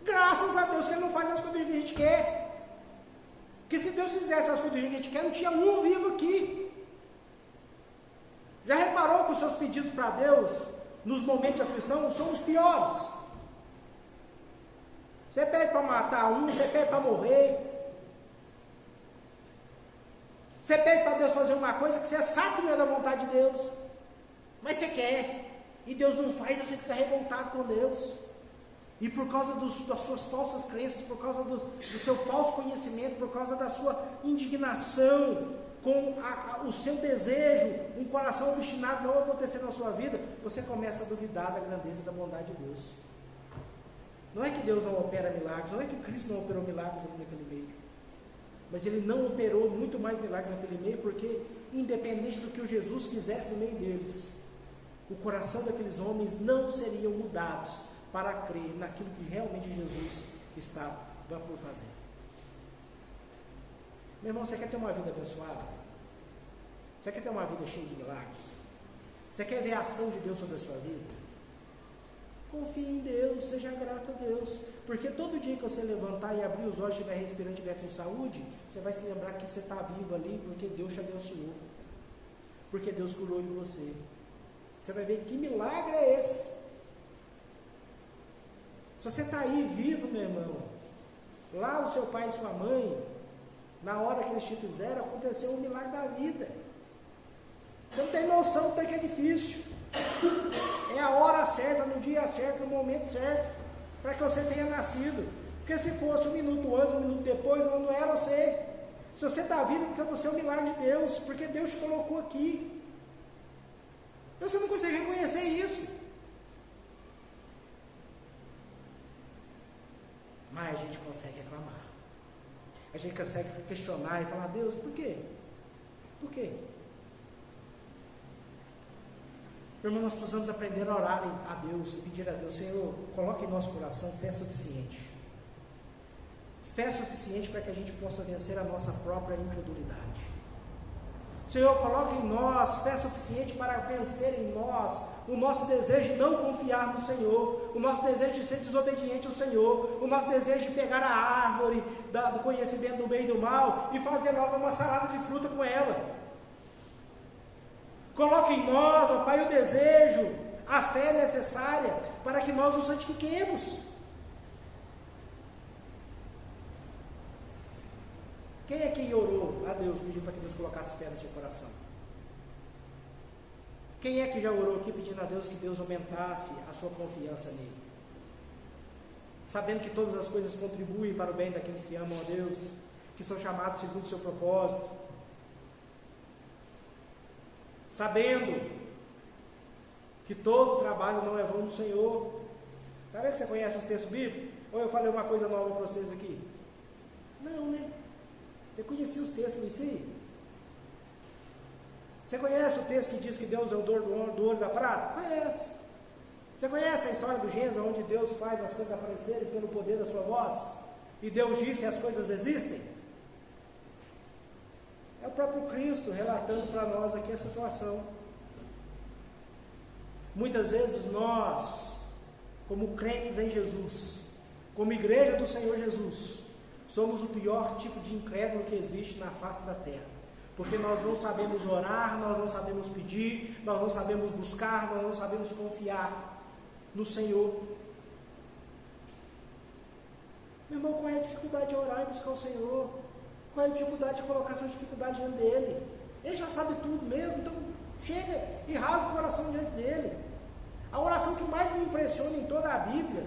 Graças a Deus que Ele não faz as coisas do jeito que a gente quer. Porque se Deus fizesse as coisas do jeito que a gente quer, não tinha um vivo aqui. Já reparou que os seus pedidos para Deus, nos momentos de aflição, são os piores? Você pede para matar um, você pede para morrer. Você pede para Deus fazer uma coisa que você sabe que não é da vontade de Deus, mas você quer, e Deus não faz, você fica revoltado com Deus. E por causa das suas falsas crenças, por causa do seu falso conhecimento, por causa da sua indignação, com o seu desejo, um coração obstinado não acontecer na sua vida, você começa a duvidar da grandeza e da bondade de Deus. Não é que Deus não opera milagres, não é que Cristo não operou milagres naquele meio, mas Ele não operou muito mais milagres naquele meio, porque independente do que o Jesus fizesse no meio deles, o coração daqueles homens não seriam mudados para crer naquilo que realmente Jesus estava por fazer. Meu irmão, você quer ter uma vida abençoada? Você quer ter uma vida cheia de milagres? Você quer ver a ação de Deus sobre a sua vida? Confie em Deus, seja grato a Deus, porque todo dia que você levantar e abrir os olhos, estiver respirando, estiver com saúde, você vai se lembrar que você está vivo ali, porque Deus te abençoou, porque Deus curou de você. Você vai ver que milagre é esse. Se você está aí vivo, meu irmão, lá o seu pai e sua mãe, na hora que eles te fizeram, aconteceu um milagre da vida. Você não tem noção do que é difícil. É a hora certa, no dia certo, no momento certo, para que você tenha nascido. Porque se fosse um minuto antes, um minuto depois, não é você. Se você está vivo, é porque você é um milagre de Deus, porque Deus te colocou aqui. Você não consegue reconhecer isso. Mas a gente consegue reclamar. A gente consegue questionar e falar: Deus, por quê? Por quê? Irmão, nós precisamos aprender a orar a Deus e pedir a Deus: Senhor, coloque em nosso coração fé suficiente. Fé suficiente para que a gente possa vencer a nossa própria incredulidade. Senhor, coloque em nós fé suficiente para vencer em nós o nosso desejo de não confiar no Senhor, o nosso desejo de ser desobediente ao Senhor, o nosso desejo de pegar a árvore do conhecimento do bem e do mal e fazer logo uma salada de fruta com ela. Coloque em nós, ó Pai, o desejo, a fé necessária para que nós nos santifiquemos. Quem é que orou a Deus, pedindo para que Deus colocasse fé no seu coração? Quem é que já orou aqui pedindo a Deus que Deus aumentasse a sua confiança nele? Sabendo que todas as coisas contribuem para o bem daqueles que amam a Deus, que são chamados segundo o seu propósito. Sabendo que todo trabalho não é vão no Senhor. Está vendo que você conhece os textos bíblicos? Ou eu falei uma coisa nova para vocês aqui? Não, né? Você conhecia os textos em si? Você conhece o texto que diz que Deus é o dono do ouro da prata? Conhece. Você conhece a história do Gênesis, onde Deus faz as coisas aparecerem pelo poder da sua voz? E Deus disse e as coisas existem? É o próprio Cristo relatando para nós aqui a situação. Muitas vezes nós, como crentes em Jesus, como igreja do Senhor Jesus, somos o pior tipo de incrédulo que existe na face da terra. Porque nós não sabemos orar, nós não sabemos pedir, nós não sabemos buscar, nós não sabemos confiar no Senhor. Meu irmão, qual é a dificuldade de orar e buscar o Senhor? Qual é a dificuldade de colocar sua dificuldade diante dele? Ele já sabe tudo mesmo, então chega e rasga o coração diante dele. A oração que mais me impressiona em toda a Bíblia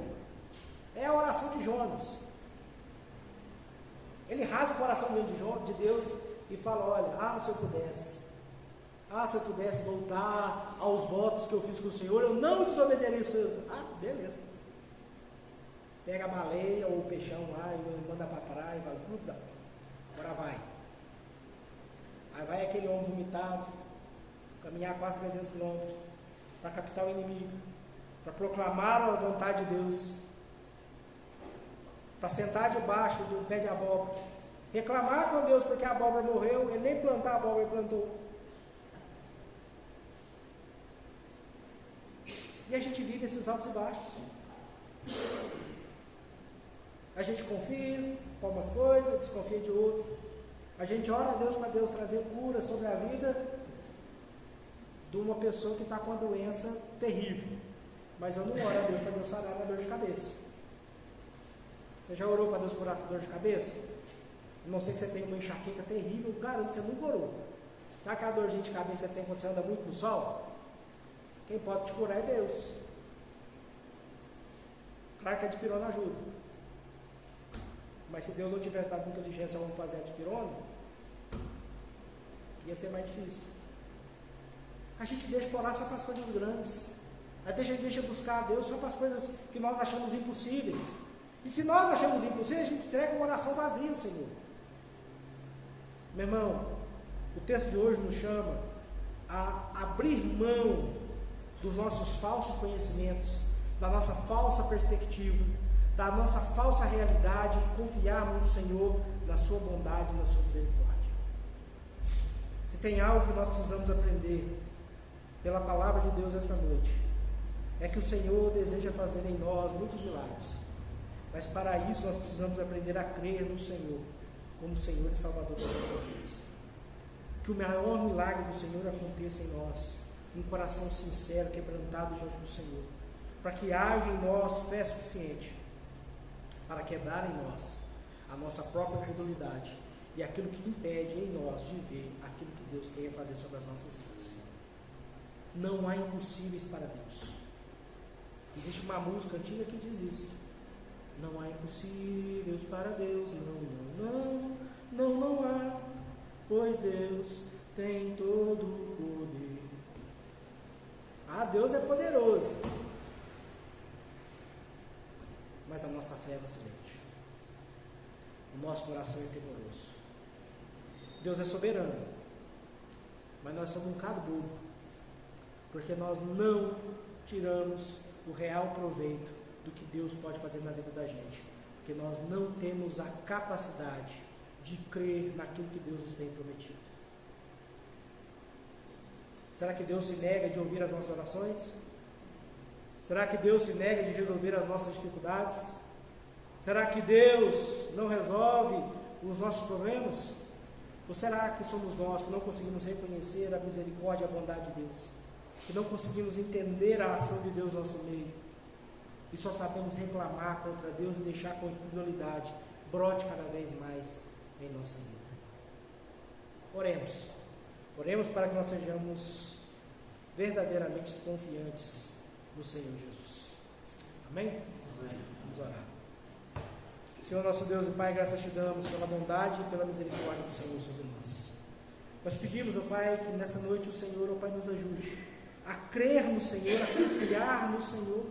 é a oração de Jonas. Ele rasga o coração diante de Deus e fala: olha, se eu pudesse voltar aos votos que eu fiz com o Senhor, eu não desobederei os seus. Beleza. Pega a baleia ou o peixão lá e manda para a praia e fala: agora vai. Aí vai aquele homem vomitado, caminhar quase 300 quilômetros para a capital inimiga, para proclamar a vontade de Deus, para sentar debaixo do pé de abóbora, reclamar com Deus porque a abóbora morreu, ele nem plantar a abóbora, ele plantou. E a gente vive esses altos e baixos. A gente confia com algumas coisas, desconfia de outro. A gente ora a Deus para Deus trazer cura sobre a vida de uma pessoa que está com uma doença terrível. Mas eu não oro a Deus para Deus sarar a dor de cabeça. Você já orou para Deus curar a dor de cabeça? A não ser que você tenha uma enxaqueca terrível, garanto que você nunca orou. Sabe aquela dorzinha de cabeça que você tem quando você anda muito no sol? Quem pode te curar é Deus. Claro que a dipirona ajuda. Mas se Deus não tivesse dado inteligência a vamos fazer a dipirona, ia ser mais difícil. A gente deixa por orar só para as coisas grandes. A gente deixa buscar a Deus só para as coisas que nós achamos impossíveis. E se nós achamos impossível, a gente entrega uma oração vazia ao Senhor. Meu irmão, o texto de hoje nos chama a abrir mão dos nossos falsos conhecimentos, da nossa falsa perspectiva, da nossa falsa realidade e confiarmos no Senhor, na sua bondade e na sua misericórdia. Se tem algo que nós precisamos aprender pela palavra de Deus essa noite, é que o Senhor deseja fazer em nós muitos milagres. Mas para isso nós precisamos aprender a crer no Senhor, como Senhor e Salvador das nossas vidas. Que o maior milagre do Senhor aconteça em nós, um coração sincero, quebrantado diante do Senhor, para que haja em nós fé suficiente para quebrar em nós a nossa própria incredulidade e aquilo que impede em nós de ver aquilo que Deus quer fazer sobre as nossas vidas. Não há impossíveis para Deus. Existe uma música antiga que diz isso. Não há impossíveis para Deus, não há, pois Deus tem todo o poder. Ah, Deus é poderoso, mas a nossa fé é vacilante, o nosso coração é temoroso. Deus é soberano, mas nós somos um bocado bobo, porque nós não tiramos o real proveito do que Deus pode fazer na vida da gente, porque nós não temos a capacidade de crer naquilo que Deus nos tem prometido. Será que Deus se nega de ouvir as nossas orações? Será que Deus se nega de resolver as nossas dificuldades? Será que Deus não resolve os nossos problemas? Ou será que somos nós que não conseguimos reconhecer a misericórdia e a bondade de Deus? Que não conseguimos entender a ação de Deus no nosso meio? E só sabemos reclamar contra Deus e deixar com incredulidade brote cada vez mais em nossa vida. Oremos. Oremos para que nós sejamos verdadeiramente confiantes no Senhor Jesus. Amém? Amém. Vamos orar. Senhor nosso Deus e Pai, graças te damos pela bondade e pela misericórdia do Senhor sobre nós. Nós pedimos, ó Pai, que nessa noite o Senhor, ó Pai, nos ajude a crer no Senhor, a confiar no Senhor,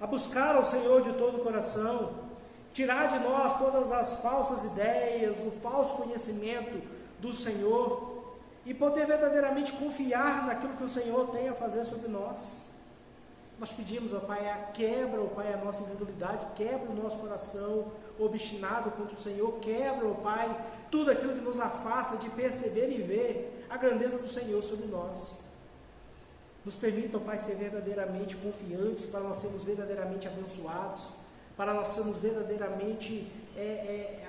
a buscar ao Senhor de todo o coração, tirar de nós todas as falsas ideias, o falso conhecimento do Senhor e poder verdadeiramente confiar naquilo que o Senhor tem a fazer sobre nós. Nós pedimos, ó Pai, quebra, ó Pai, a nossa incredulidade, quebra o nosso coração obstinado contra o Senhor, quebra, ó Pai, tudo aquilo que nos afasta de perceber e ver a grandeza do Senhor sobre nós. Nos permita, ó Pai, ser verdadeiramente confiantes, para nós sermos verdadeiramente abençoados, para nós sermos verdadeiramente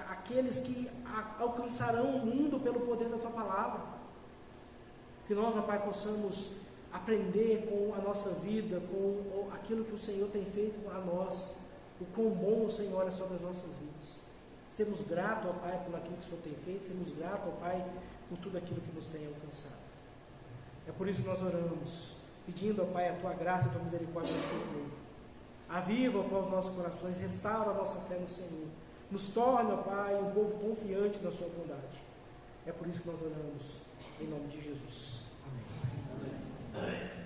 aqueles que alcançarão o mundo pelo poder da Tua Palavra. Que nós, ó Pai, possamos aprender com a nossa vida, com aquilo que o Senhor tem feito a nós, o quão bom o Senhor é sobre as nossas vidas. Sermos gratos, ó Pai, por aquilo que o Senhor tem feito, sermos gratos, ó Pai, por tudo aquilo que nos tem alcançado. É por isso que nós oramos, pedindo, ó Pai, a Tua graça e a Tua misericórdia no teu povo. Aviva, ó Pai, os nossos corações, restaura a nossa fé no Senhor. Nos torna, ó Pai, um povo confiante na Sua bondade. É por isso que nós oramos, em nome de Jesus. Amém.